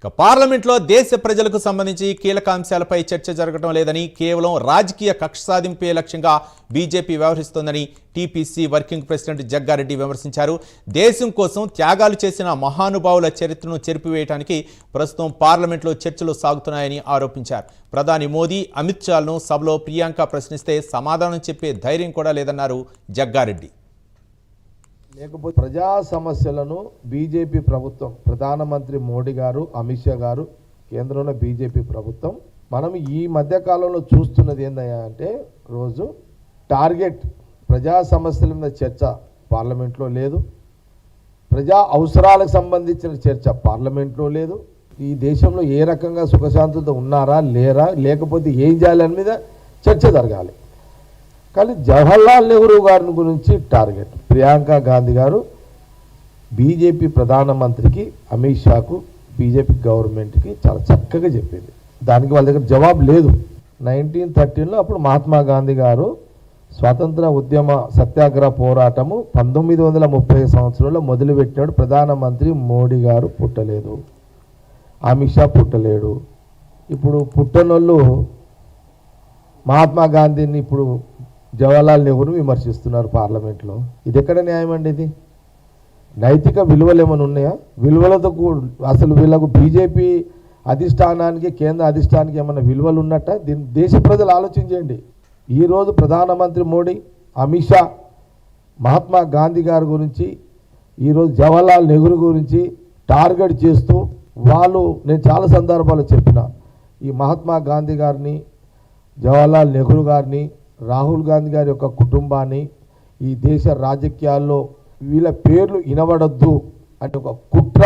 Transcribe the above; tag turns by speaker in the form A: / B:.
A: పార్లమెంట్లో దేశ ప్రజలకు సంబంధించి కీలక అంశాలపై చర్చ జరగడం లేదని, కేవలం రాజకీయ కక్ష సాధింపే లక్ష్యంగా బీజేపీ వ్యవహరిస్తోందని టీపీసీ వర్కింగ్ ప్రెసిడెంట్ జగ్గారెడ్డి విమర్శించారు. దేశం కోసం త్యాగాలు చేసిన మహానుభావుల చరిత్రను చెరిపివేయడానికి ప్రస్తుతం పార్లమెంట్లో చర్చలు సాగుతున్నాయని ఆరోపించారు. ప్రధాని మోదీ, అమిత్ షాలను సభలో ప్రియాంక ప్రశ్నిస్తే సమాధానం చెప్పే ధైర్యం కూడా లేదన్నారు జగ్గారెడ్డి.
B: లేకపోతే ప్రజా సమస్యలను బీజేపీ ప్రభుత్వం, ప్రధానమంత్రి మోడీ గారు, అమిత్ షా గారు, కేంద్రంలో బీజేపీ ప్రభుత్వం మనం ఈ మధ్య కాలంలో చూస్తున్నది ఏందయ్యా అంటే, రోజు టార్గెట్ ప్రజా సమస్యల మీద చర్చ పార్లమెంట్లో లేదు, ప్రజా అవసరాలకు సంబంధించిన చర్చ పార్లమెంట్లో లేదు. ఈ దేశంలో ఏ రకంగా సుఖశాంతులతో ఉన్నారా లేరా, లేకపోతే ఏం చేయాలని మీద చర్చ జరగాలి. కానీ జవహర్లాల్ నెహ్రూ గారి గురించి టార్గెట్. ప్రియాంక గాంధీ గారు బీజేపీ ప్రధానమంత్రికి, అమిత్ షాకు, బీజేపీ గవర్నమెంట్కి చాలా చక్కగా చెప్పింది. దానికి వాళ్ళ దగ్గర జవాబు లేదు. 1913లో అప్పుడు మహాత్మా గాంధీ గారు స్వాతంత్ర ఉద్యమ సత్యాగ్రహ పోరాటము 1930 సంవత్సరంలో మొదలుపెట్టినాడు. ప్రధానమంత్రి మోడీ గారు పుట్టలేదు, అమిత్ షా పుట్టలేడు. ఇప్పుడు పుట్టనోళ్ళు మహాత్మా గాంధీని ఇప్పుడు జవహర్లాల్ నెహ్రూ విమర్శిస్తున్నారు పార్లమెంట్లో. ఇది ఎక్కడ న్యాయం అండి? ఇది నైతిక విలువలు ఏమైనా ఉన్నాయా? విలువలతో అసలు వీళ్ళకు బీజేపీ అధిష్టానానికి, కేంద్ర అధిష్టానానికి ఏమైనా విలువలు ఉన్నట్ట? దీన్ని దేశ ప్రజలు ఆలోచించండి. ఈరోజు ప్రధానమంత్రి మోడీ, అమిత్ షా మహాత్మా గాంధీ గారి గురించి, ఈరోజు జవహర్లాల్ నెహ్రూ గురించి టార్గెట్ చేస్తూ వాళ్ళు, నేను చాలా సందర్భాలు చెప్పిన, ఈ మహాత్మా గాంధీ గారిని, జవహర్లాల్ నెహ్రూ గారిని, రాహుల్ గాంధీ గారి యొక్క కుటుంబాన్ని ఈ దేశ రాజకీయాల్లో వీళ్ళ పేర్లు వినబడద్దు అంటే ఒక కుట్ర